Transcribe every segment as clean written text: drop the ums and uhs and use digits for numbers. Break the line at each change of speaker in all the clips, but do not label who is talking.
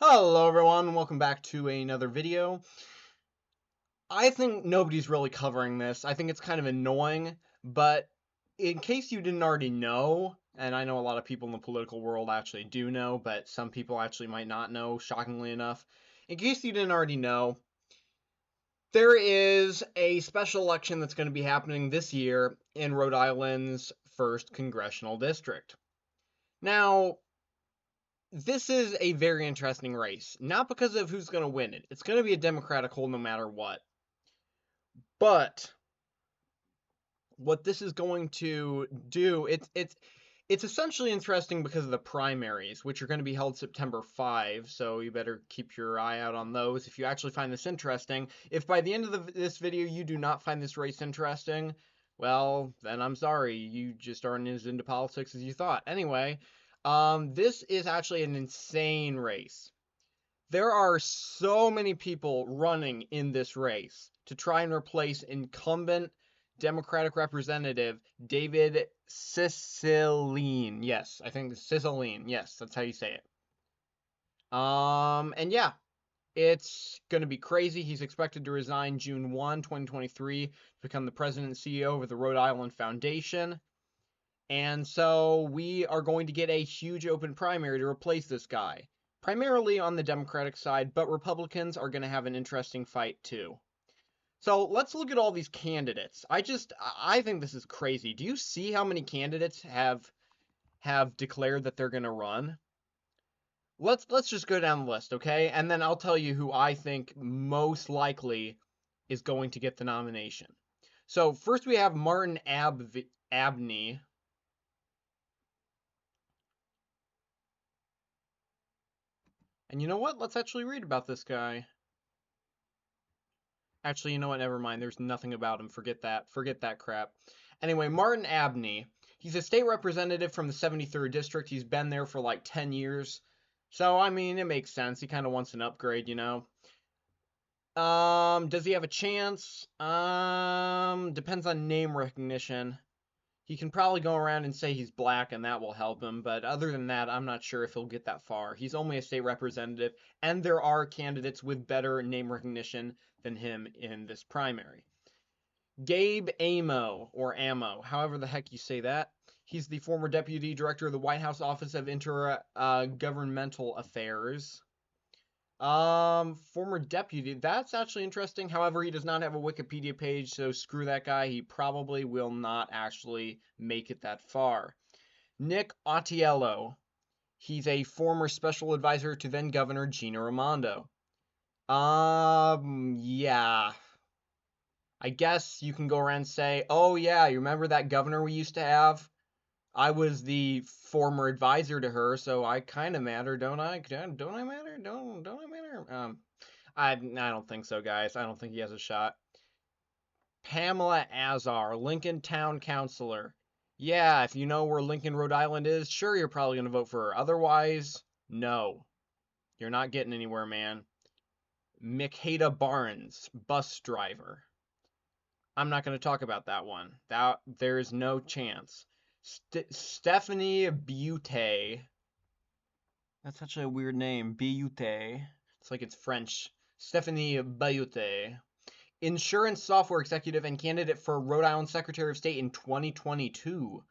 Hello everyone, welcome back to another video. I think nobody's really covering this. I think it's kind of annoying, but in case you didn't already know, and I know a lot of people in the political world actually do know, but some people actually might not know, shockingly enough. In case you didn't already know, there is a special election that's going to be happening this year in Rhode Island's 1st congressional district. Now, this is a very interesting race, not because of who's going to win it. It's going to be a Democratic hole no matter what. But what this is going to do, it's essentially interesting because of the primaries, which are going to be held September 5, so you better keep your eye out on those if you actually find this interesting. If by the end of this video you do not find this race interesting, well, then I'm sorry, you just aren't as into politics as you thought. Anyway, this is actually an insane race. There are so many people running in this race to try and replace incumbent Democratic Representative David Cicilline. Yes, I think Cicilline. Yes, that's how you say it. And yeah, it's going to be crazy. He's expected to resign June 1, 2023, to become the president and CEO of the Rhode Island Foundation. And so we are going to get a huge open primary to replace this guy, primarily on the Democratic side, but Republicans are going to have an interesting fight too. So let's look at all these candidates. I think this is crazy. Do you see how many candidates have declared that they're going to run? Let's just go down the list, okay? And then I'll tell you who I think most likely is going to get the nomination. So first we have Martin Abney. And you know what? Let's actually read about this guy. Actually, you know what? Never mind. There's nothing about him. Forget that. Forget that crap. Anyway, Martin Abney. He's a state representative from the 73rd district. He's been there for like 10 years. So, I mean, it makes sense. He kind of wants an upgrade, you know. Does he have a chance? Depends on name recognition. He can probably go around and say he's black and that will help him, but other than that, I'm not sure if he'll get that far. He's only a state representative, and there are candidates with better name recognition than him in this primary. Gabe Amo, or Amo, however the heck you say that. He's the former deputy director of the White House Office of Intergovernmental Affairs. Former deputy. That's actually interesting. However, he does not have a Wikipedia page, so screw that guy. He probably will not actually make it that far. Nick Ottiello. He's a former special advisor to then Governor Gina Raimondo. Yeah. I guess you can go around and say, oh yeah, you remember that governor we used to have? I was the former advisor to her, so I kind of matter, don't I? Don't I matter? Don't I matter? I don't think so, guys. I don't think he has a shot. Pamela Azar, Lincoln Town Councilor. Yeah, if you know where Lincoln, Rhode Island is, sure, you're probably going to vote for her. Otherwise, no. You're not getting anywhere, man. Mikada Barnes, bus driver. I'm not going to talk about that one. There's no chance. Stephanie Butte. That's such a weird name. Butte. It's like it's French. Stephanie Butte. Insurance software executive and candidate for Rhode Island Secretary of State in 2022.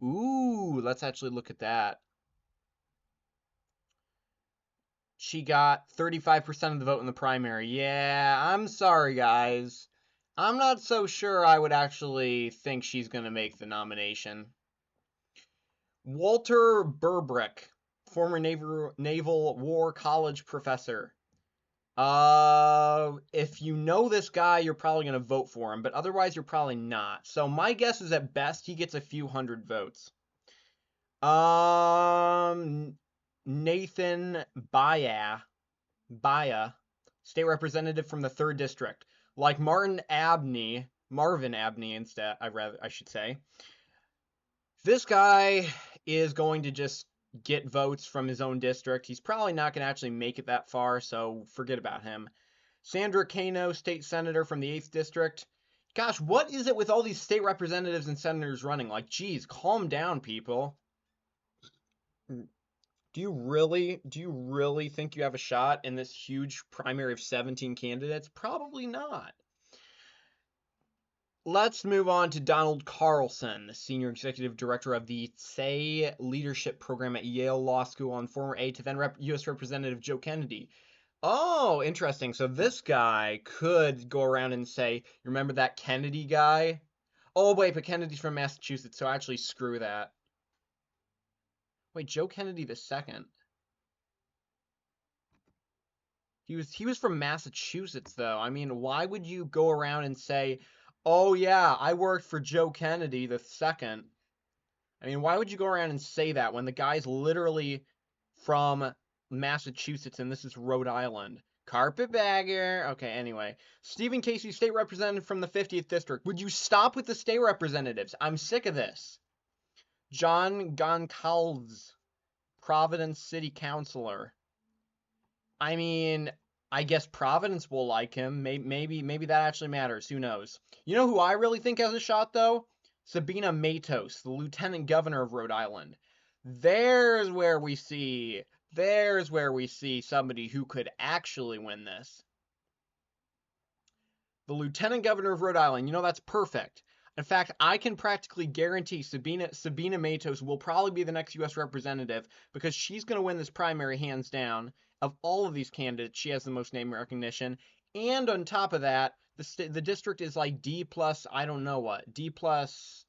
Ooh, let's actually look at that. She got 35% of the vote in the primary. Yeah, I'm sorry, guys. I'm not so sure I would actually think she's going to make the nomination. Walter Burbrick, former Naval War College professor. If you know this guy, you're probably going to vote for him, but otherwise you're probably not. So my guess is at best he gets a few hundred votes. Nathan Baya, state representative from the 3rd district. Like Marvin Abney instead, I should say. This guy is going to just get votes from his own district. He's probably not going to actually make it that far, so forget about him. Sandra Cano, state senator from the 8th district. Gosh, what is it with all these state representatives and senators running? Like, geez, calm down, people. Do you really think you have a shot in this huge primary of 17 candidates? Probably not. Let's move on to Donald Carlson, the Senior Executive Director of the Say Leadership Program at Yale Law School, and former aide to then U.S. Representative Joe Kennedy. Oh, interesting. So this guy could go around and say, "You remember that Kennedy guy?" Oh, wait, but Kennedy's from Massachusetts, so actually screw that. Wait, Joe Kennedy the second. He was from Massachusetts though. I mean, why would you go around and say, "Oh yeah, I worked for Joe Kennedy the second"? I mean, why would you go around and say that when the guy's literally from Massachusetts and this is Rhode Island? Carpetbagger. Okay, anyway. Stephen Casey, state representative from the 50th district. Would you stop with the state representatives? I'm sick of this. John Goncalves, Providence City Councilor. I mean, I guess Providence will like him. Maybe that actually matters. Who knows? You know who I really think has a shot though? Sabina Matos, the Lieutenant Governor of Rhode Island. There's where we see. There's where we see somebody who could actually win this. The Lieutenant Governor of Rhode Island. You know, that's perfect. In fact, I can practically guarantee Sabina Matos will probably be the next U.S. representative because she's going to win this primary hands down. Of all of these candidates, she has the most name recognition. And on top of that, the district is like D plus, I don't know what. D plus,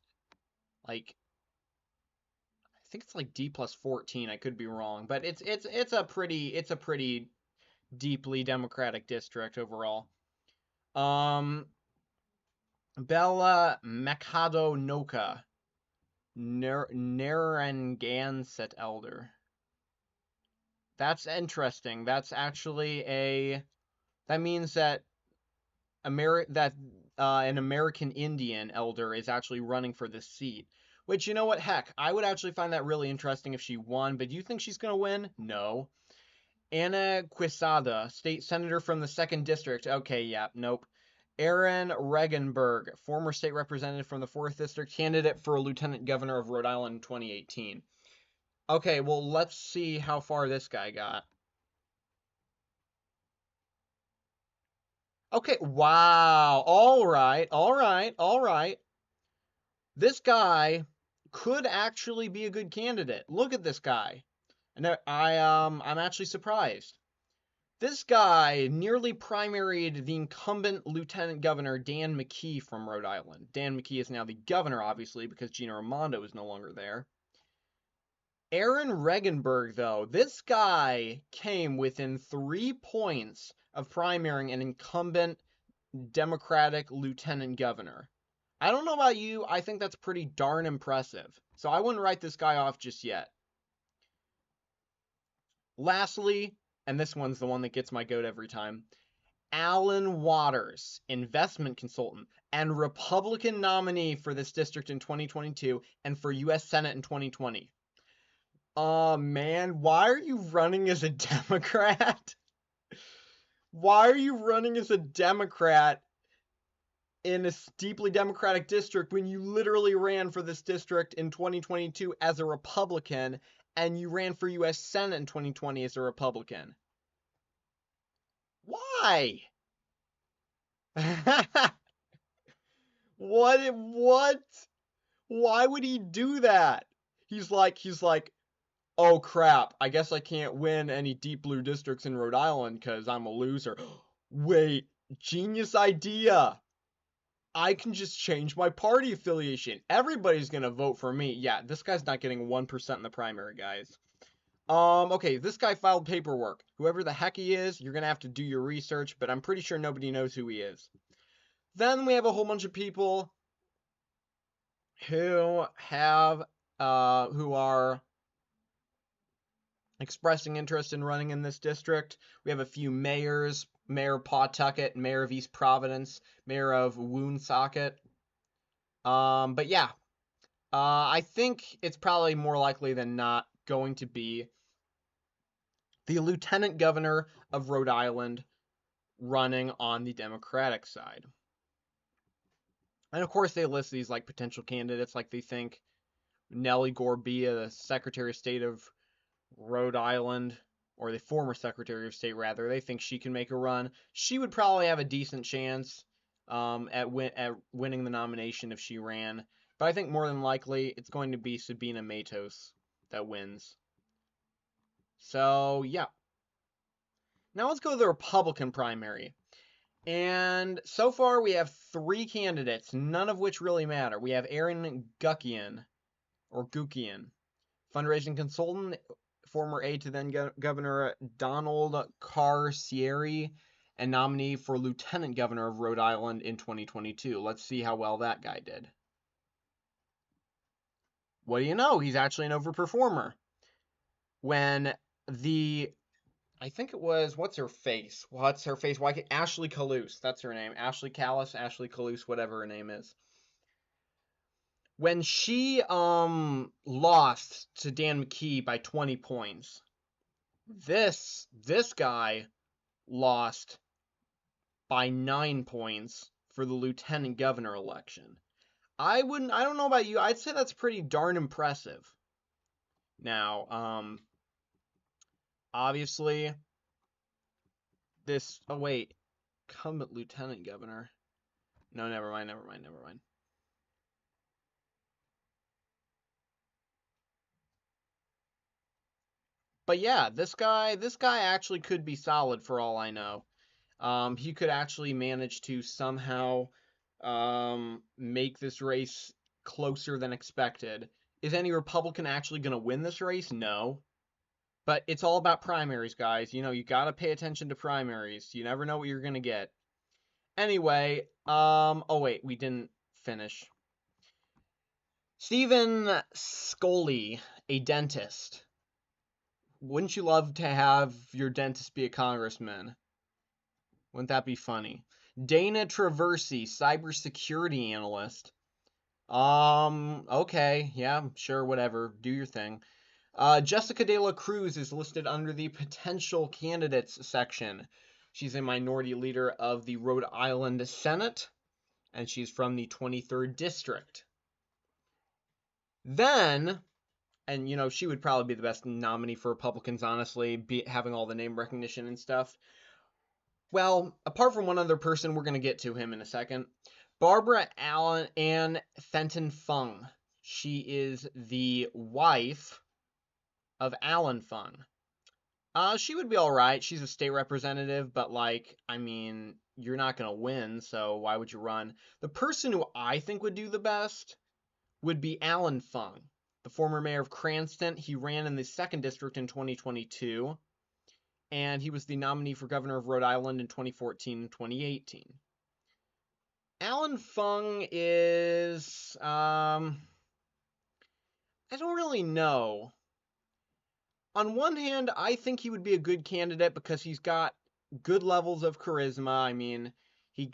like, I think it's like D plus 14. I could be wrong. But it's a pretty deeply Democratic district overall. Bella Makado Noka, Narragansett Elder. That's interesting. That's actually that means that an American Indian elder is actually running for this seat. Which, you know what? Heck, I would actually find that really interesting if she won, but do you think she's going to win? No. Anna Quesada, state senator from the 2nd District. Okay, yeah, nope. Aaron Regenberg, former state representative from the 4th District, candidate for lieutenant governor of Rhode Island in 2018. Okay, well, let's see how far this guy got. Okay, wow. All right, all right, all right. This guy could actually be a good candidate. Look at this guy. And I'm actually surprised. This guy nearly primaried the incumbent Lieutenant Governor Dan McKee from Rhode Island. Dan McKee is now the governor, obviously, because Gina Raimondo is no longer there. Aaron Regenberg, though, this guy came within 3 points of primarying an incumbent Democratic Lieutenant Governor. I don't know about you, I think that's pretty darn impressive. So I wouldn't write this guy off just yet. Lastly, and this one's the one that gets my goat every time, Alan Waters, investment consultant and Republican nominee for this district in 2022 and for U.S. Senate in 2020. Man, why are you running as a Democrat? Why are you running as a Democrat in a deeply Democratic district when you literally ran for this district in 2022 as a Republican and you ran for U.S. Senate in 2020 as a Republican? Why? What? Why would he do that? He's like, oh crap, I guess I can't win any deep blue districts in Rhode Island because I'm a loser. Wait, genius idea. I can just change my party affiliation. Everybody's gonna vote for me. Yeah, this guy's not getting 1% in the primary, guys. Okay, this guy filed paperwork. Whoever the heck he is, you're gonna have to do your research, but I'm pretty sure nobody knows who he is. Then we have a whole bunch of people who are expressing interest in running in this district. We have a few mayors, Mayor Pawtucket, Mayor of East Providence, Mayor of Woonsocket. But yeah, I think it's probably more likely than not going to be the Lieutenant Governor of Rhode Island running on the Democratic side. And of course, they list these like potential candidates, like they think Nellie Gorbea, the Secretary of State of Rhode Island, or the former Secretary of State, rather, they think she can make a run. She would probably have a decent chance at winning the nomination if she ran. But I think more than likely it's going to be Sabina Matos that wins. So, yeah. Now let's go to the Republican primary. And so far we have 3 candidates, none of which really matter. We have Aaron Guckian, or Gukian, fundraising consultant, former aide to then Governor Donald Carcieri, and nominee for Lieutenant Governor of Rhode Island in 2022. Let's see how well that guy did. What do you know? He's actually an overperformer. When I think it was, what's her face? Ashley Calouse, that's her name. Ashley Callis, Ashley Calouse, whatever her name is. When she lost to Dan McKee by 20 points, this guy lost by 9 points for the lieutenant governor election. I don't know about you, I'd say that's pretty darn impressive. Now, obviously, incumbent lieutenant governor. No, never mind. But yeah, this guy actually could be solid for all I know. He could actually manage to somehow make this race closer than expected. Is any Republican actually going to win this race? No. But it's all about primaries, guys. You know, you got to pay attention to primaries. You never know what you're going to get. Anyway, oh wait, we didn't finish. Stephen Scully, a dentist. Wouldn't you love to have your dentist be a congressman? Wouldn't that be funny? Dana Traversi, cybersecurity analyst. Okay, yeah, sure, whatever. Do your thing. Jessica De La Cruz is listed under the potential candidates section. She's a minority leader of the Rhode Island Senate, and she's from the 23rd District. Then, and you know, she would probably be the best nominee for Republicans, honestly, having all the name recognition and stuff. Well, apart from one other person, we're going to get to him in a second. Barbara Ann Fenton Fung. She is the wife of Alan Fung. She would be alright. She's a state representative, but like, I mean, you're not going to win, so why would you run? The person who I think would do the best would be Alan Fung, the former mayor of Cranston. He ran in the 2nd District in 2022, and he was the nominee for governor of Rhode Island in 2014 and 2018. Alan Fung is, I don't really know. On one hand, I think he would be a good candidate because he's got good levels of charisma. I mean, he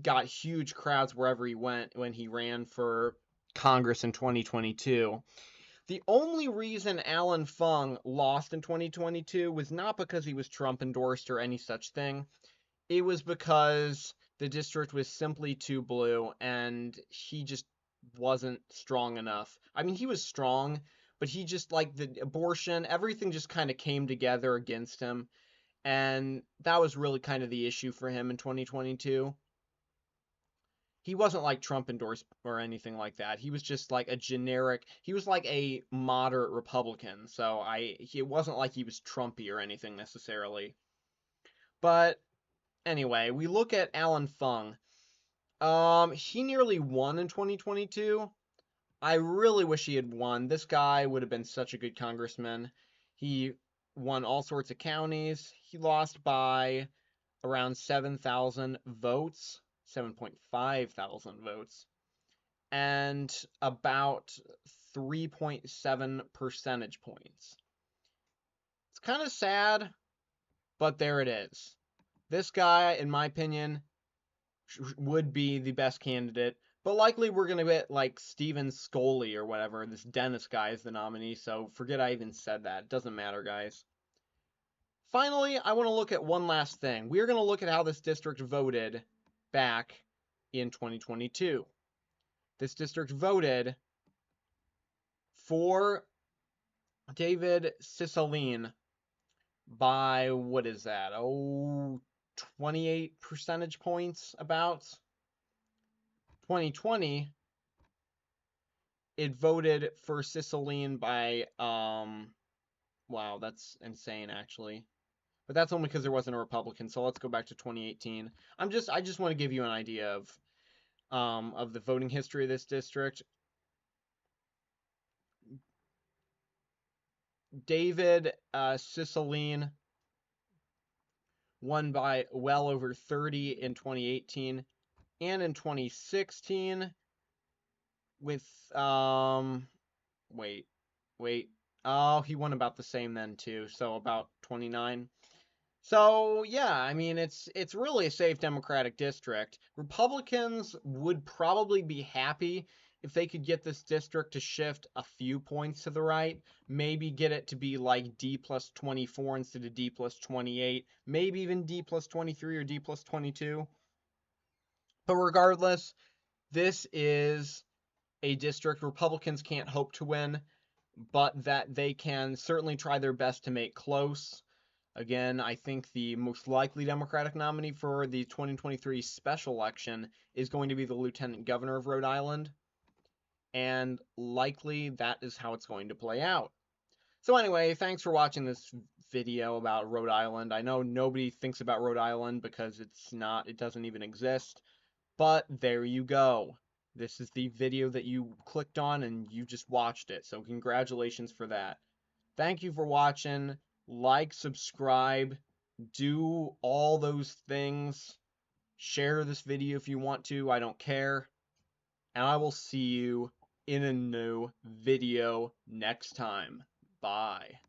got huge crowds wherever he went when he ran for Congress in 2022. The only reason Alan Fung lost in 2022 was not because he was Trump endorsed or any such thing. It was because the district was simply too blue and he just wasn't strong enough. I mean, he was strong, but he just, like, the abortion, everything just kind of came together against him. And that was really kind of the issue for him in 2022. He wasn't like Trump endorsed or anything like that. He was just like he was like a moderate Republican. So it wasn't like he was Trumpy or anything necessarily. But anyway, we look at Alan Fung. He nearly won in 2022. I really wish he had won. This guy would have been such a good congressman. He won all sorts of counties. He lost by around 7,000 votes, 7.5 thousand votes, and about 3.7 percentage points. It's kind of sad, but there it is. This guy, in my opinion, would be the best candidate. But likely we're going to get like Stephen Scully or whatever. This Dennis guy is the nominee, so forget I even said that. It doesn't matter, guys. Finally, I want to look at one last thing. We're going to look at how this district voted back in 2022. This district voted for David Cicilline by, what is that? Oh, 28 percentage points about. 2020, it voted for Cicilline by, wow, that's insane actually. But that's only because there wasn't a Republican. So let's go back to 2018. I just want to give you an idea of the voting history of this district. David Cicilline won by well over 30 in 2018, and in 2016 with wait, wait. Oh, he won about the same then too, so about 29. So, yeah, I mean it's really a safe Democratic district. Republicans would probably be happy if they could get this district to shift a few points to the right, maybe get it to be like D plus 24 instead of D plus 28, maybe even D plus 23 or D plus 22. But regardless, this is a district Republicans can't hope to win, but that they can certainly try their best to make close. Again, I think the most likely Democratic nominee for the 2023 special election is going to be the Lieutenant Governor of Rhode Island, and likely that is how it's going to play out. So anyway, thanks for watching this video about Rhode Island. I know nobody thinks about Rhode Island because it doesn't even exist, but there you go. This is the video that you clicked on and you just watched it, so congratulations for that. Thank you for watching. Like, subscribe, do all those things. Share this video if you want to, I don't care. And I will see you in a new video next time. Bye.